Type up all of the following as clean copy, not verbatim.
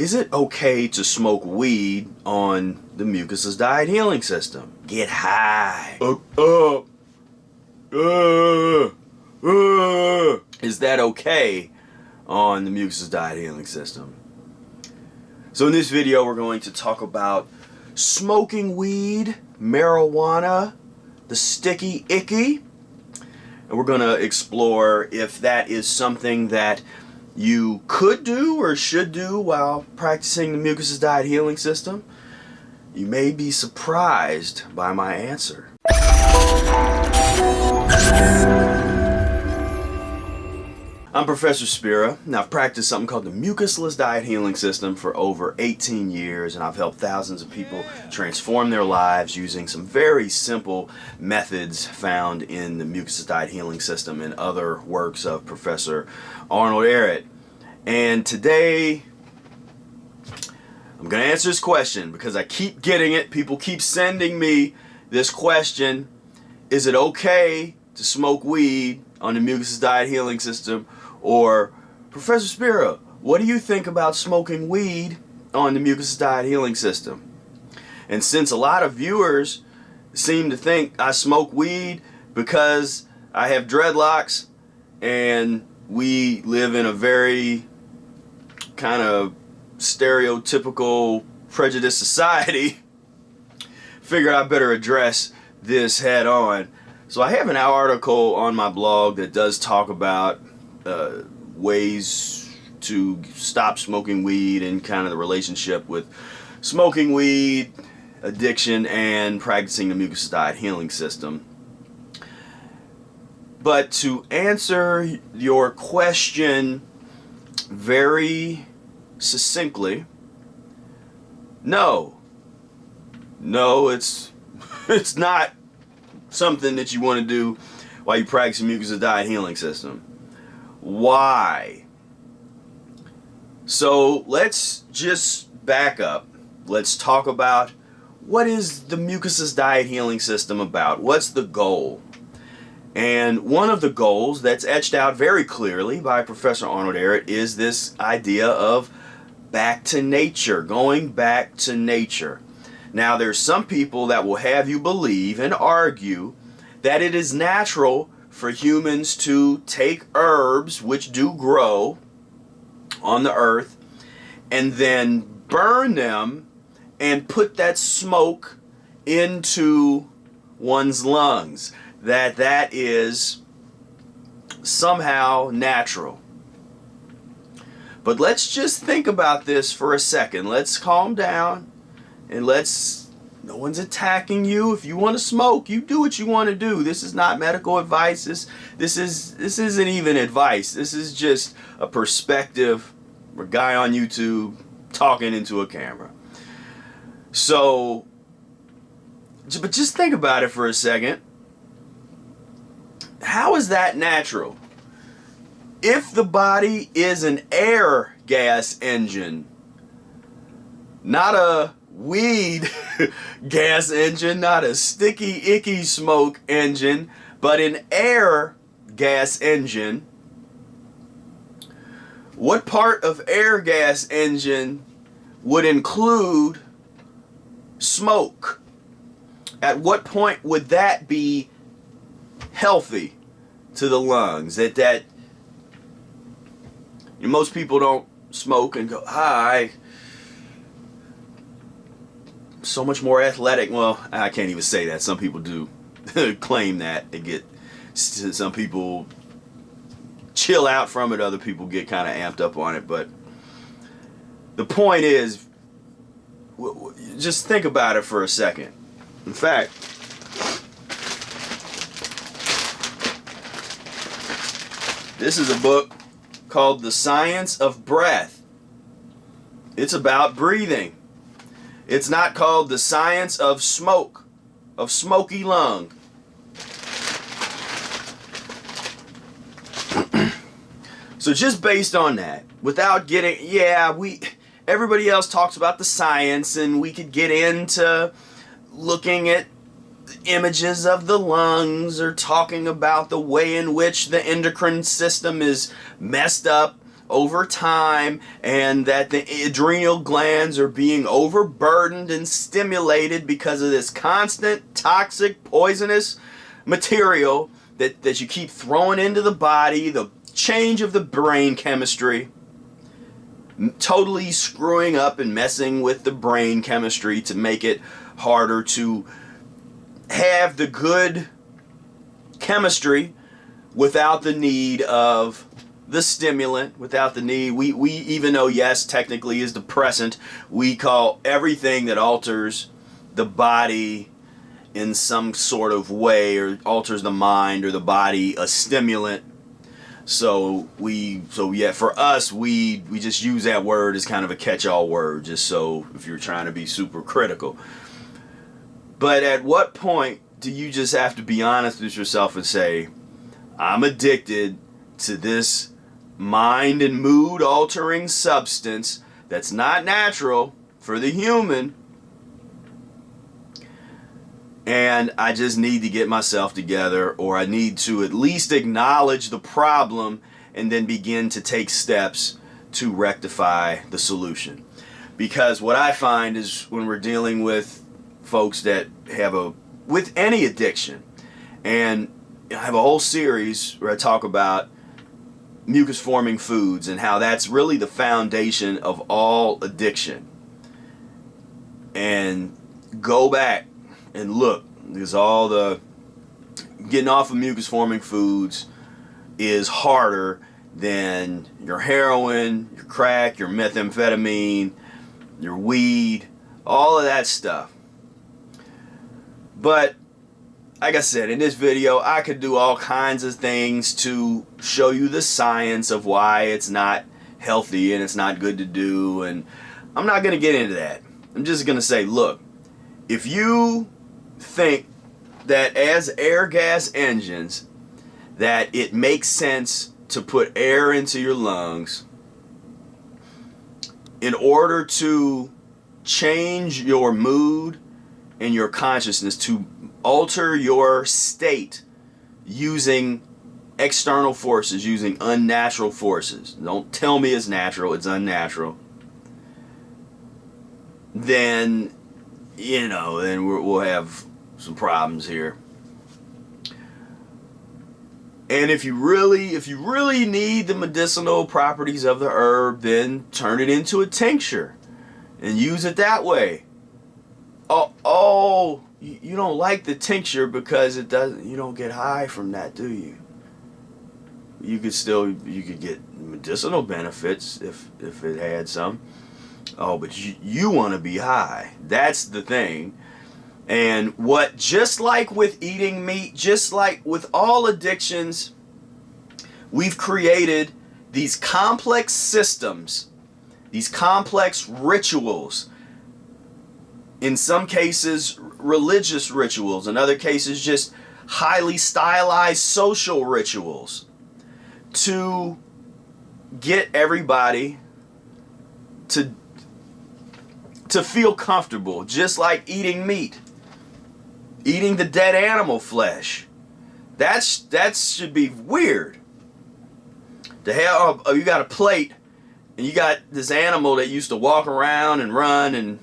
Is it okay to smoke weed on the Mucusless Diet Healing System? Get high. Is that okay on the Mucusless Diet Healing System? So in this video we're going to talk about smoking weed, marijuana, the sticky icky, and we're going to explore if that is something that you could do or should do while practicing the Mucusless Diet Healing System. You may be surprised by my answer. I'm Professor Spira, and I've practiced something called the Mucusless Diet Healing System for over 18 years, and I've helped thousands of people transform their lives using some very simple methods found in the Mucusless Diet Healing System and other works of Professor Arnold Ehret. And today, I'm going to answer this question because I keep getting it. People keep sending me this question. Is it okay to smoke weed on the Mucusless Diet Healing System? Or, Professor Spira, what do you think about smoking weed on the Mucusless Diet Healing System? And since a lot of viewers seem to think I smoke weed because I have dreadlocks and we live in a very kind of stereotypical prejudiced society, figured I better address this head on. So I have an article on my blog that does talk about ways to stop smoking weed and kind of the relationship with smoking weed, addiction, and practicing the Mucusless Diet Healing System. But to answer your question very succinctly, no, it's not something that you want to do while you practice the Mucusless Diet Healing System. Why? So let's just back up. Let's talk about what is the Mucusless Diet Healing System about? What's the goal? And one of the goals that's etched out very clearly by Professor Arnold Ehret is this idea of back to nature, going back to nature. Now, there's some people that will have you believe and argue that it is natural for humans to take herbs which do grow on the earth and then burn them and put that smoke into one's lungs. That is somehow natural. But let's just think about this for a second. Let's calm down and no one's attacking you. If you want to smoke, you do what you want to do. This is not medical advice. This isn't even advice. This is just a perspective, a guy on YouTube talking into a camera. So, but just think about it for a second. How is that natural? If the body is an air gas engine, not a weed gas engine, not a sticky icky smoke engine, but an air gas engine, what part of air gas engine would include smoke? At what point would that be healthy to the lungs? That most people don't smoke and go, so much more athletic. Well, I can't even say that. Some people do claim that. Some people chill out from it. Other people get kind of amped up on it. But the point is, just think about it for a second. In fact, this is a book called The Science of Breath. It's about breathing. It's not called The Science of Smoke, of Smoky Lung. So just based on that, without getting, everybody else talks about the science, and we could get into looking at images of the lungs or talking about the way in which the endocrine system is messed up over time, and that the adrenal glands are being overburdened and stimulated because of this constant toxic, poisonous material that you keep throwing into the body, the change of the brain chemistry, totally screwing up and messing with the brain chemistry to make it harder to have the good chemistry without the need of the stimulant, without the need. We even though, yes, technically is depressant, we call everything that alters the body in some sort of way or alters the mind or the body a stimulant. So yeah, for us, we just use that word as kind of a catch-all word, just so if you're trying to be super critical. But at what point do you just have to be honest with yourself and say, I'm addicted to this mind and mood altering substance that's not natural for the human, and I just need to get myself together, or I need to at least acknowledge the problem and then begin to take steps to rectify the solution. Because what I find is when we're dealing with folks that have with any addiction, and I have a whole series where I talk about mucus forming foods and how that's really the foundation of all addiction. And go back and look, because all the getting off of mucus forming foods is harder than your heroin, your crack, your methamphetamine, your weed, all of that stuff. But like I said, in this video, I could do all kinds of things to show you the science of why it's not healthy and it's not good to do, and I'm not going to get into that. I'm just going to say, look, if you think that as air gas engines, that it makes sense to put air into your lungs in order to change your mood and your consciousness, to alter your state using external forces, using unnatural forces. Don't tell me it's natural, it's unnatural. Then, then we'll have some problems here. And if you really need the medicinal properties of the herb, then turn it into a tincture and use it that way. Oh, you don't like the tincture because you don't get high from that, do you? You could get medicinal benefits if it had some. Oh, but you want to be high. That's the thing. And just like with eating meat, just like with all addictions, we've created these complex systems, these complex rituals. In some cases, religious rituals. In other cases, just highly stylized social rituals to get everybody to feel comfortable, just like eating meat, eating the dead animal flesh. That should be weird. To have you got a plate and you got this animal that used to walk around and run and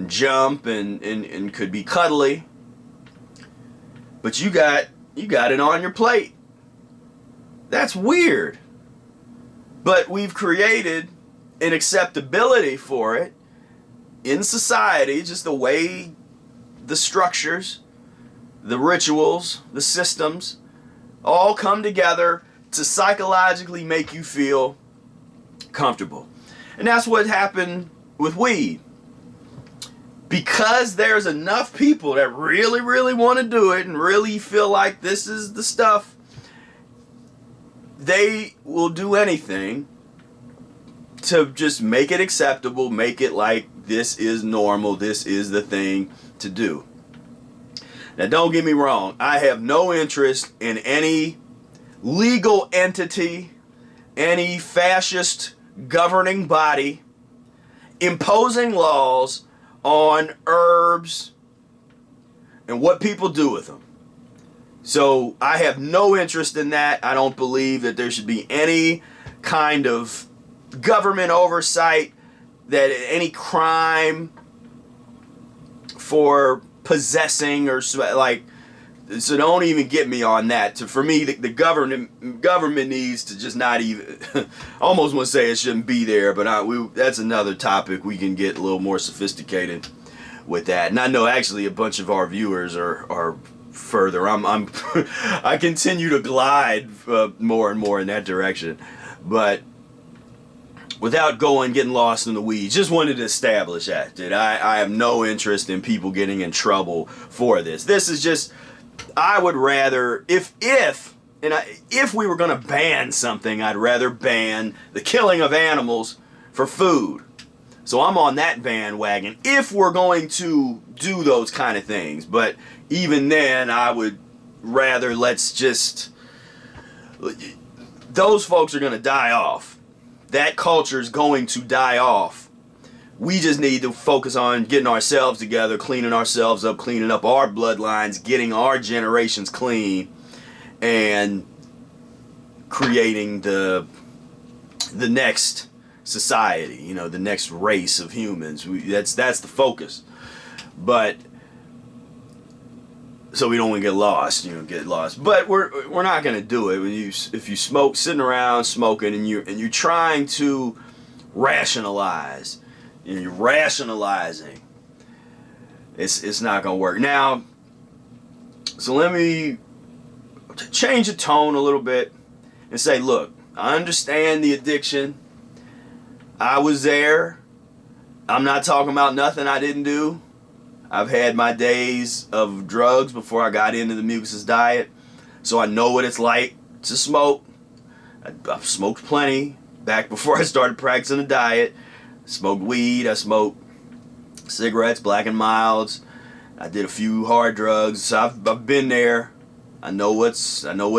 jump and could be cuddly, but you got it on your plate. That's weird. But we've created an acceptability for it in society, just the way the structures, the rituals, the systems all come together to psychologically make you feel comfortable. And that's what happened with weed. Because there's enough people that really, really want to do it and really feel like this is the stuff, they will do anything to just make it acceptable, make it like this is normal, this is the thing to do. Now, don't get me wrong, I have no interest in any legal entity, any fascist governing body imposing laws on herbs and what people do with them. So I have no interest in that. I don't believe that there should be any kind of government oversight, that any crime for possessing or like, so don't even get me on that. For me, the government needs to just not even. I almost want to say it shouldn't be there, but that's another topic. We can get a little more sophisticated with that. And I know actually a bunch of our viewers are further. I continue to glide more and more in that direction, but without getting lost in the weeds, just wanted to establish that I have no interest in people getting in trouble for this. This is just, I would rather, if we were going to ban something, I'd rather ban the killing of animals for food. So I'm on that bandwagon if we're going to do those kind of things. But even then, I would rather those folks are going to die off. That culture is going to die off. We just need to focus on getting ourselves together, cleaning ourselves up, cleaning up our bloodlines, getting our generations clean, and creating the next society, the next race of humans. That's the focus. But so we don't want to get lost. But we're not going to do it. If you smoke, sitting around smoking, and you're trying to rationalize, you're rationalizing, it's not going to work. Now, so let me change the tone a little bit and say, look, I understand the addiction. I was there. I'm not talking about nothing I didn't do. I've had my days of drugs before I got into the Mucusless diet, so I know what it's like to smoke. I've smoked plenty back before I started practicing the diet. I smoked weed. I smoked cigarettes, Black and Milds. I did a few hard drugs. So I've been there. I know what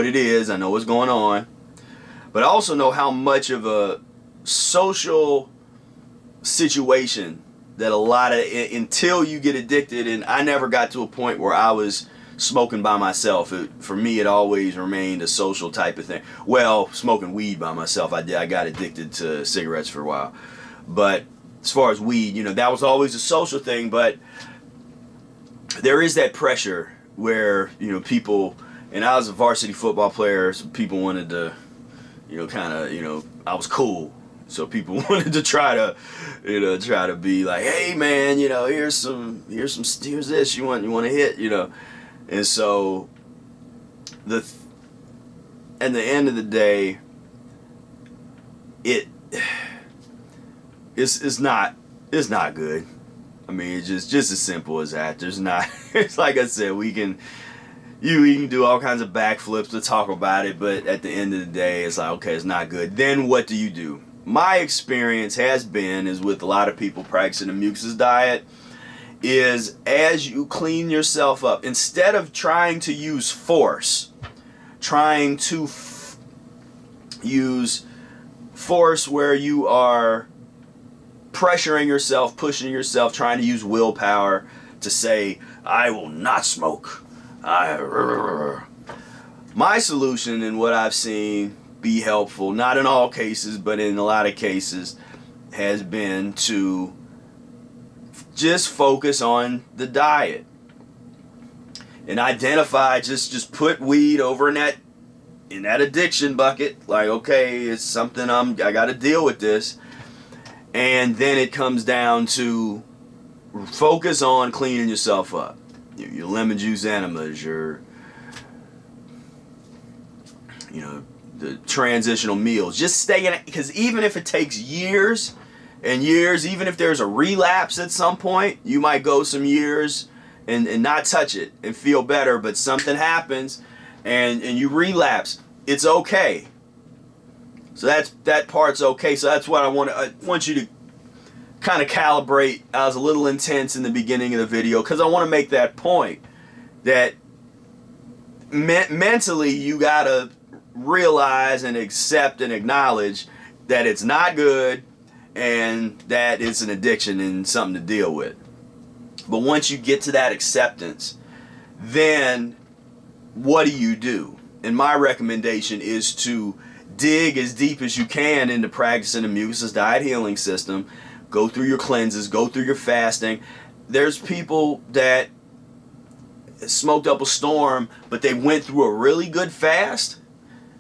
it is. I know what's going on. But I also know how much of a social situation that until you get addicted, and I never got to a point where I was smoking by myself. For me, it always remained a social type of thing. Well, smoking weed by myself, I got addicted to cigarettes for a while. But as far as weed, that was always a social thing. But there is that pressure where, people, and I was a varsity football player, so people wanted to, I was cool. So people wanted to try to be like, hey man, here's this, you want to hit, and so at the end of the day, it's not good. I mean, it's just as simple as that. There's not. It's like I said, we can do all kinds of backflips to talk about it, but at the end of the day, it's like, okay, it's not good. Then what do you do? My experience is with a lot of people practicing the Mucusless diet, is as you clean yourself up, instead of trying to use force, trying to use force where you are pressuring yourself, pushing yourself, trying to use willpower to say, I will not smoke. My solution, and what I've seen be helpful, not in all cases, but in a lot of cases, has been to just focus on the diet and identify, just put weed over in that addiction bucket, like, okay, it's something I got to deal with this. And then it comes down to focus on cleaning yourself up. Your lemon juice enemas, the transitional meals. Just stay in it, because even if it takes years and years, even if there's a relapse at some point, you might go some years and not touch it and feel better, but something happens and you relapse. It's okay. So that part's okay. So that's what I want you to kind of calibrate. I was a little intense in the beginning of the video because I want to make that point that mentally you gotta realize and accept and acknowledge that it's not good and that it's an addiction and something to deal with. But once you get to that acceptance, then what do? And my recommendation is to dig as deep as you can into practicing the Mucusless Diet Healing System. Go through your cleanses, go through your fasting. There's people that smoked up a storm, but they went through a really good fast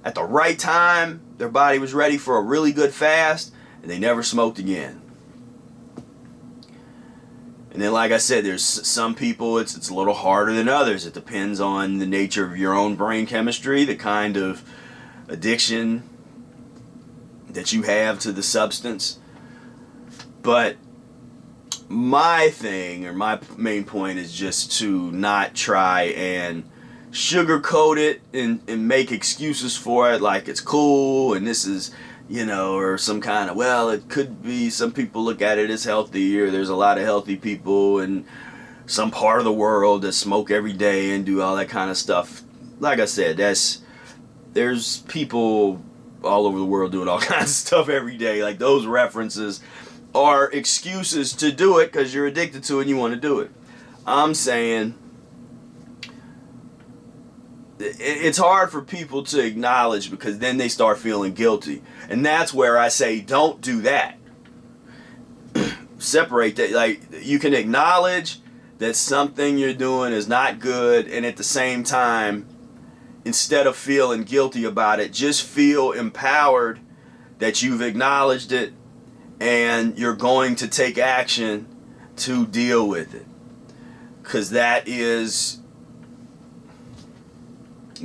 at the right time. Their body was ready for a really good fast, and they never smoked again. And then, like I said, there's some people it's a little harder than others. It depends on the nature of your own brain chemistry, the kind of addiction that you have to the substance. But my thing, or my main point, is just to not try and sugarcoat it and make excuses for it, like it's cool and this is, or some kind of, well, it could be, some people look at it as healthy, or there's a lot of healthy people in some part of the world that smoke every day and do all that kind of stuff. Like I said, there's people all over the world doing all kinds of stuff every day. Like, those references are excuses to do it because you're addicted to it and you want to do it. I'm saying it's hard for people to acknowledge, because then they start feeling guilty. And that's where I say, don't do that. Separate that. Like, you can acknowledge that something you're doing is not good, and at the same time, instead of feeling guilty about it, just feel empowered that you've acknowledged it and you're going to take action to deal with it. Because that is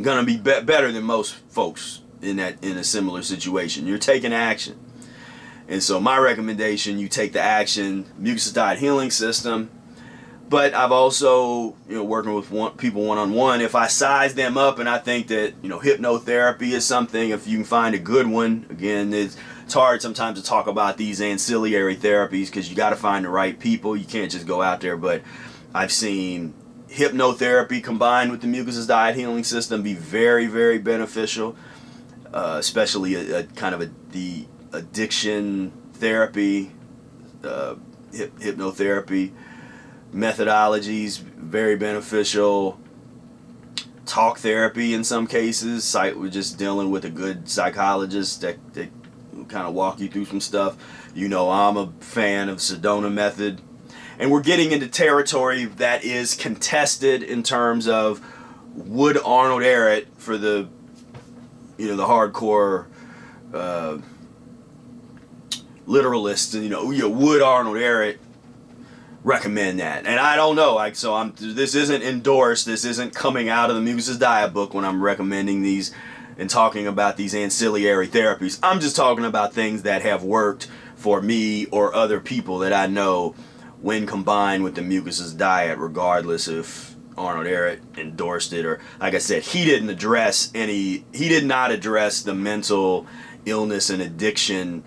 going to be better than most folks in a similar situation. You're taking action. And so my recommendation, you take the action, Mucusless Diet Healing System. But I've also, working with people one-on-one, if I size them up and I think that, hypnotherapy is something, if you can find a good one, again, it's hard sometimes to talk about these ancillary therapies because you got to find the right people. You can't just go out there. But I've seen hypnotherapy combined with the Mucusless Diet Healing System be very, very beneficial, especially the addiction therapy, hypnotherapy methodologies, very beneficial. Talk therapy in some cases, we're just dealing with a good psychologist that kind of walk you through some stuff. I'm a fan of Sedona method, and we're getting into territory that is contested in terms of would Arnold Ehret, for the the hardcore literalists, would Arnold Ehret recommend that? And I don't know. This isn't endorsed. This isn't coming out of the Mucusless Diet book when I'm recommending these and talking about these ancillary therapies. I'm just talking about things that have worked for me or other people that I know when combined with the Mucusless Diet, regardless if Arnold Ehret endorsed it or, like I said, he did not address the mental illness and addiction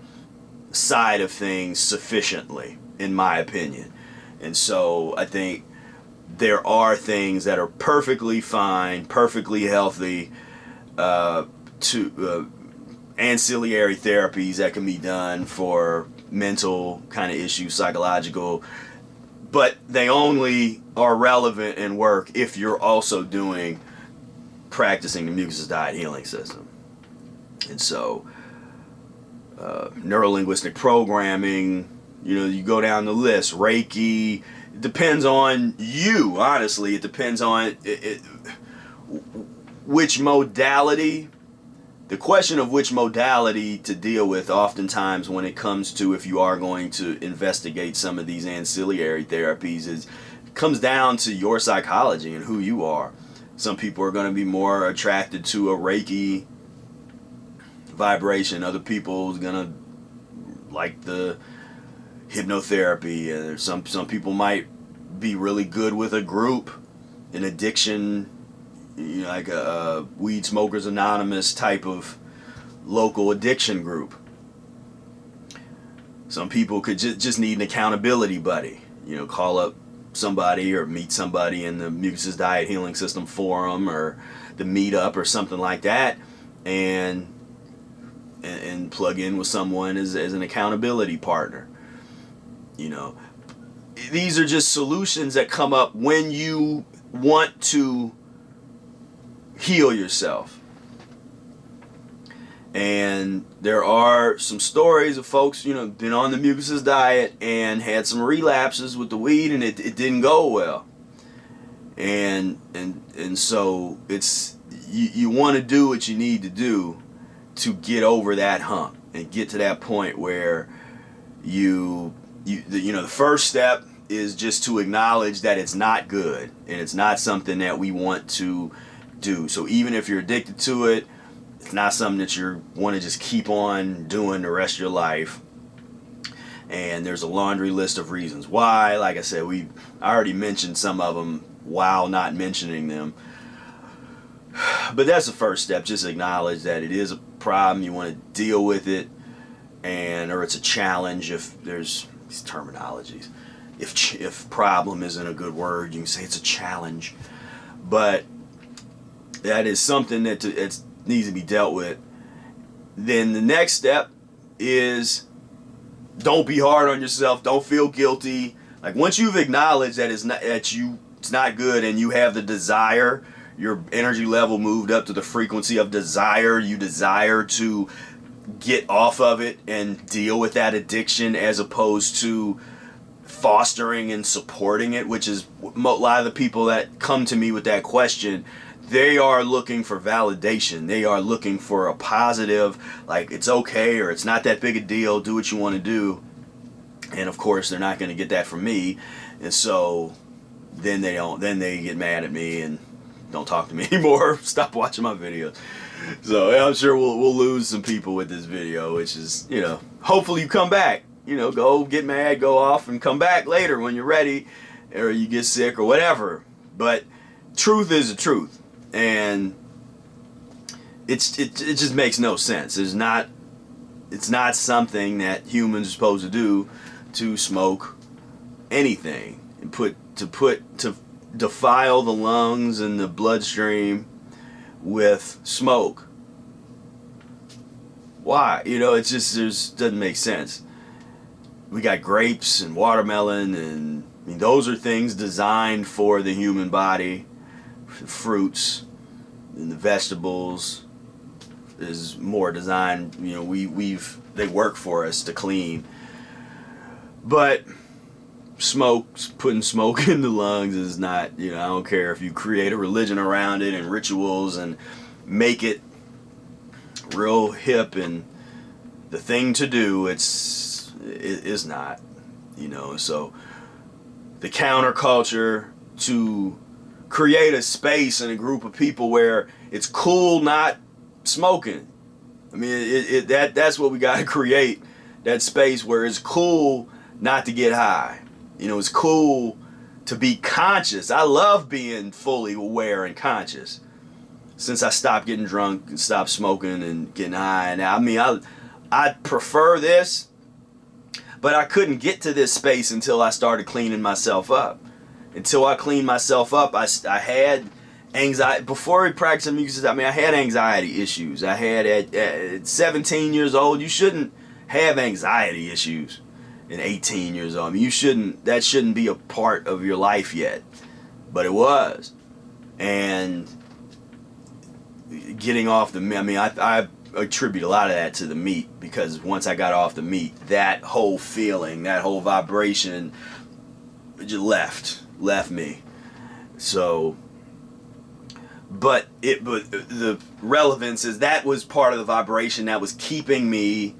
side of things sufficiently, in my opinion. And so I think there are things that are perfectly fine, perfectly healthy, ancillary therapies that can be done for mental kind of issues, psychological, but they only are relevant and work if you're also practicing the Mucusless Diet Healing System. And so neuro-linguistic programming, you go down the list, Reiki. It depends on you, honestly. It depends on which modality. The question of which modality to deal with oftentimes when it comes to if you are going to investigate some of these ancillary therapies comes down to your psychology and who you are. Some people are going to be more attracted to a Reiki vibration. Other people are going to like the hypnotherapy. And some people might be really good with a group, an addiction, like a Weed Smokers Anonymous type of local addiction group. Some people could just need an accountability buddy. Call up somebody or meet somebody in the Mucusless Diet Healing System forum or the meetup or something like that, and plug in with someone as an accountability partner. These are just solutions that come up when you want to heal yourself. And there are some stories of folks, been on the mucusless diet and had some relapses with the weed, and it didn't go well. And so it's you want to do what you need to do to get over that hump and get to that point where the first step is just to acknowledge that it's not good and it's not something that we want to do. So even if you're addicted to it, it's not something that you want to just keep on doing the rest of your life. And there's a laundry list of reasons why. Like I said, I already mentioned some of them while not mentioning them. But that's the first step. Just acknowledge that it is a problem. You want to deal with it, or it's a challenge. If there's these terminologies, if problem isn't a good word, you can say it's a challenge. But that is something that it needs to be dealt with. Then the next step is don't be hard on yourself. Don't feel guilty. Like once you've acknowledged that it's not good, and you have the desire, your energy level moved up to the frequency of desire. You desire to get off of it and deal with that addiction, as opposed to fostering and supporting it, which is a lot of the people that come to me with that question. They are looking for validation. They are looking for a positive, like it's okay or it's not that big a deal, do what you want to do. And of course they're not going to get that from me. And so then they get mad at me and don't talk to me anymore, stop watching my videos. So I'm sure we'll lose some people with this video, which is, hopefully you come back, go get mad, go off and come back later when you're ready, or you get sick or whatever. But truth is the truth. And it just makes no sense. It's not something that humans are supposed to do, to smoke anything and to defile the lungs and the bloodstream with smoke. Why? It doesn't make sense. We got grapes and watermelon, and those are things designed for the human body. Fruits and the vegetables is more designed, they work for us to clean. But putting smoke in the lungs is not, I don't care if you create a religion around it and rituals and make it real hip and the thing to do, it is not, so the counterculture to create a space and a group of people where it's cool not smoking. That's what we got to create, that space where it's cool not to get high. It's cool to be conscious. I love being fully aware and conscious. Since I stopped getting drunk and stopped smoking and getting high, and I prefer this, but I couldn't get to this space until I started cleaning myself up. Until I cleaned myself up, I had anxiety. Before we practiced mucus, I had anxiety issues. I had at 17 years old, you shouldn't have anxiety issues. At 18 years old, that shouldn't be a part of your life yet. But it was. And getting off I attribute a lot of that to the meat, because once I got off the meat, that whole feeling, that whole vibration just left me. So, but the relevance is that was part of the vibration that was keeping me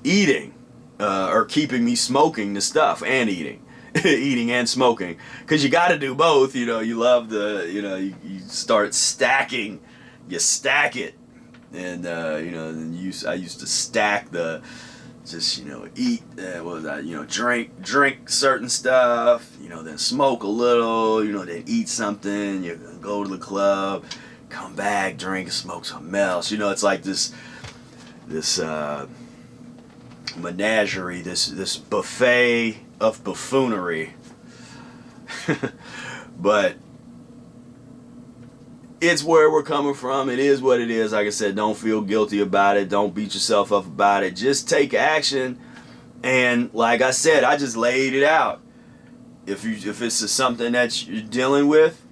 eating, or keeping me smoking the stuff and eating eating and smoking, because you got to do both. You love you start stacking, you stack it. And I used to stack eat, drink certain stuff, then smoke a little, then eat something, you go to the club, come back, drink, smoke something else. It's like this menagerie, this buffet of buffoonery. But it's where we're coming from. It is what it is. Like I said, don't feel guilty about it. Don't beat yourself up about it. Just take action. And like I said, I just laid it out. If it's something that you're dealing with,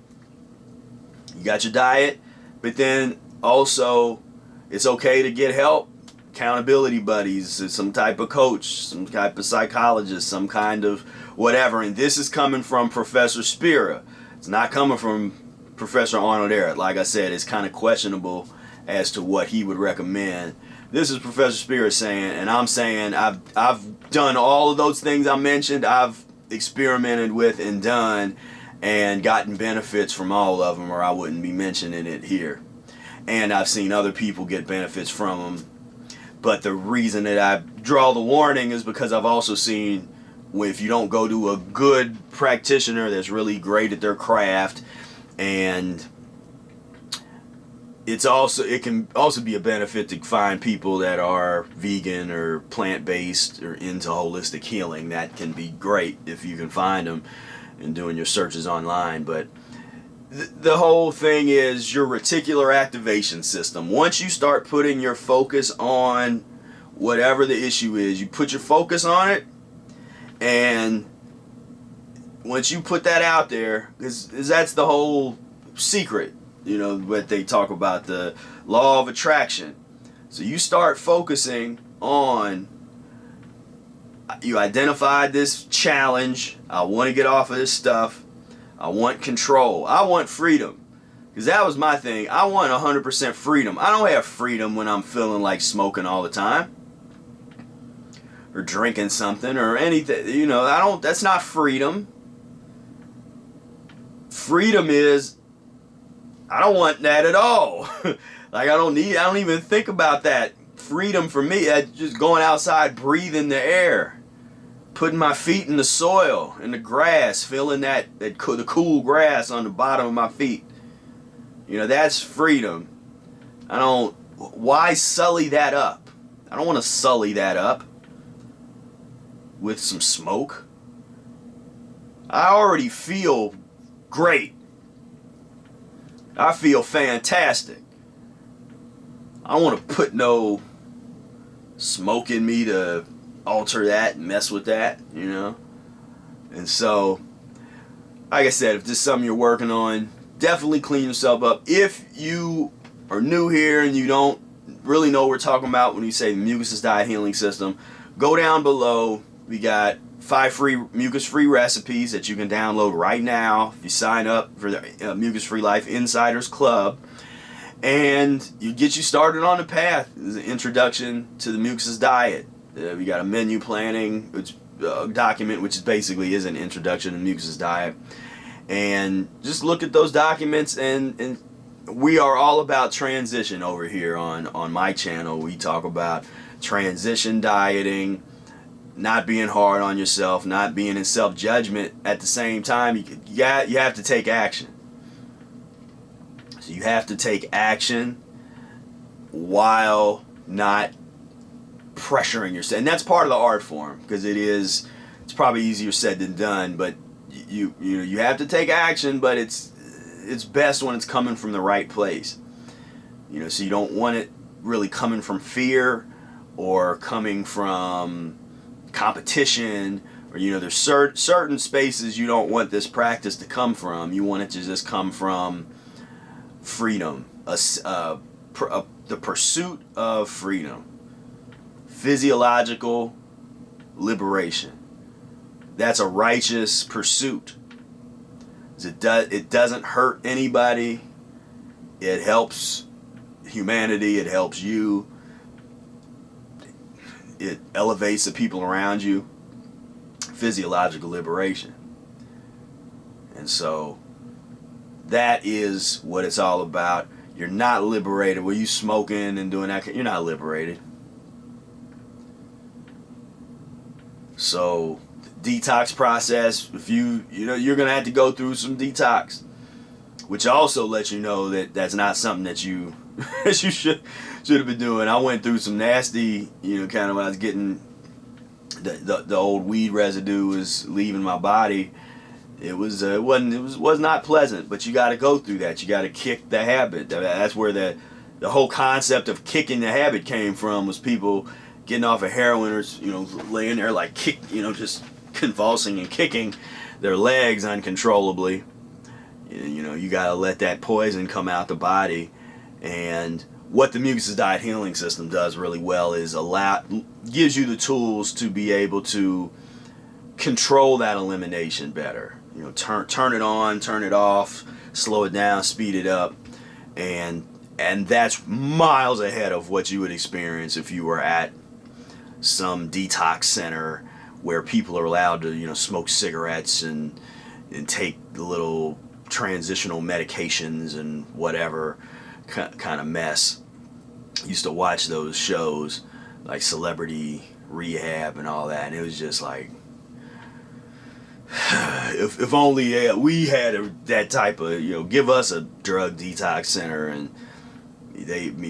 you got your diet, but then also it's okay to get help. Accountability buddies, some type of coach, some type of psychologist, some kind of whatever. And this is coming from Professor Spira. It's not coming from Professor Arnold Ehret. Like I said, it's kind of questionable as to what he would recommend. This is Professor Spira saying, and I'm saying I've done all of those things I mentioned. I've experimented with and done and gotten benefits from all of them, or I wouldn't be mentioning it here. And I've seen other people get benefits from them. But the reason that I draw the warning is because I've also seen, if you don't go to a good practitioner that's really great at their craft, and it can also be a benefit to find people that are vegan or plant-based or into holistic healing. That can be great if you can find them and doing your searches online. But the whole thing is your reticular activation system. Once you start putting your focus on whatever the issue is, you put your focus on it, and once you put that out there, because that's the whole secret, you know, what they talk about, the law of attraction. So you start focusing on, you identified this challenge, I want to get off of this stuff, I want control, I want freedom. Because that was my thing. I want 100% freedom. I don't have freedom when I'm feeling like smoking all the time, or drinking something, or anything. You know, that's not freedom. Freedom is, I don't want that at all. Like, I don't even think about that. Freedom for me, just going outside, breathing the air, putting my feet in the soil, in the grass, feeling the cool grass on the bottom of my feet. You know, that's freedom. Why sully that up? I don't want to sully that up with some smoke. I already feel great. I feel fantastic. I don't want to put no smoke in me to alter that and mess with that, you know? And so, like I said, if this is something you're working on, definitely clean yourself up. If you are new here and you don't really know what we're talking about when you say the Mucusless Diet Healing System, go down below. We got 5 free mucus-free recipes that you can download right now if you sign up for the Mucus-free Life Insiders Club. And you get you started on the path. This is an introduction to the Mucusless Diet. We got a menu planning document, which is an introduction to the Mucusless Diet. And just look at those documents, and we are all about transition over here on my channel. We talk about transition dieting, not being hard on yourself, not being in self-judgment. At the same time, you have to take action. So you have to take action while not pressuring yourself. And that's part of the art form, because it's probably easier said than done, but you have to take action, but it's best when it's coming from the right place. You know, so you don't want it really coming from fear or coming from competition, or, you know, there's certain spaces you don't want this practice to come from. You want it to just come from freedom, the pursuit of freedom, physiological liberation. That's a righteous pursuit. It doesn't hurt anybody. It helps humanity. It helps you. It elevates the people around you. Physiological liberation. And so that is what it's all about. You're not liberated. Were you smoking and doing that? You're not liberated. So detox process, if you're gonna have to go through some detox, which also lets you know that that's not something that you should have been doing. I went through some nasty, kind of when I was getting the old weed residue was leaving my body. It was not pleasant, but you got to go through that. You got to kick the habit. That's where the whole concept of kicking the habit came from, was people getting off of heroin or laying there like just convulsing and kicking their legs uncontrollably. You got to let that poison come out the body. And what the Mucusless Diet Healing System does really well is gives you the tools to be able to control that elimination better. You know, turn it on, turn it off, slow it down, speed it up, and that's miles ahead of what you would experience if you were at some detox center where people are allowed to, you know, smoke cigarettes and take the little transitional medications and whatever kind of mess. I used to watch those shows like Celebrity Rehab and all that, and it was just like, if only we had that type of, you know, give us a drug detox center, and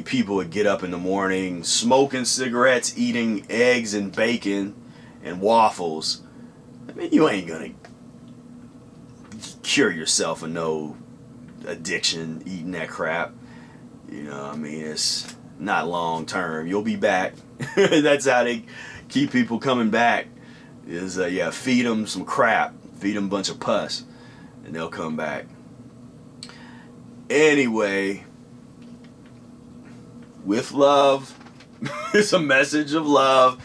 people would get up in the morning smoking cigarettes, eating eggs and bacon and waffles. I mean, you ain't gonna cure yourself of no addiction eating that crap. You know, I mean, it's not long term. You'll be back. That's how they keep people coming back. Is feed them some crap, feed them a bunch of pus, and they'll come back. Anyway, with love, it's a message of love.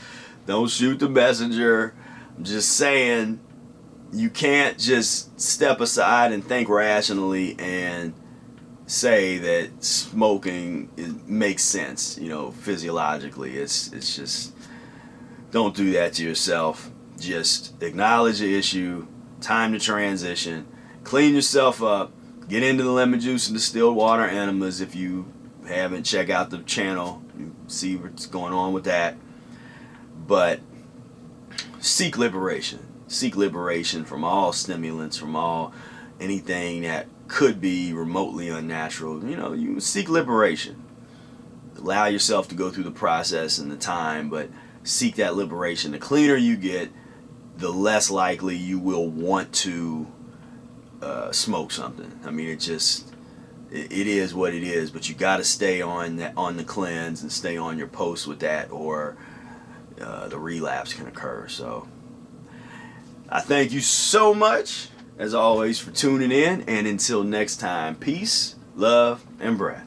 Don't shoot the messenger. I'm just saying, you can't just step aside and think rationally and say that smoking makes sense, you know, physiologically. It's just, don't do that to yourself. Just acknowledge the issue, time to transition, clean yourself up, get into the lemon juice and distilled water enemas. If you haven't, check out the channel, you see what's going on with that. But seek liberation. Seek liberation from all stimulants, from anything that could be remotely unnatural. You know, you seek liberation. Allow yourself to go through the process and the time, but seek that liberation. The cleaner you get, the less likely you will want to smoke something. I mean, it is what it is, but you got to stay on the cleanse and stay on your post with that, or the relapse can occur. So I thank you so much, as always, for tuning in, and until next time, peace, love, and breath.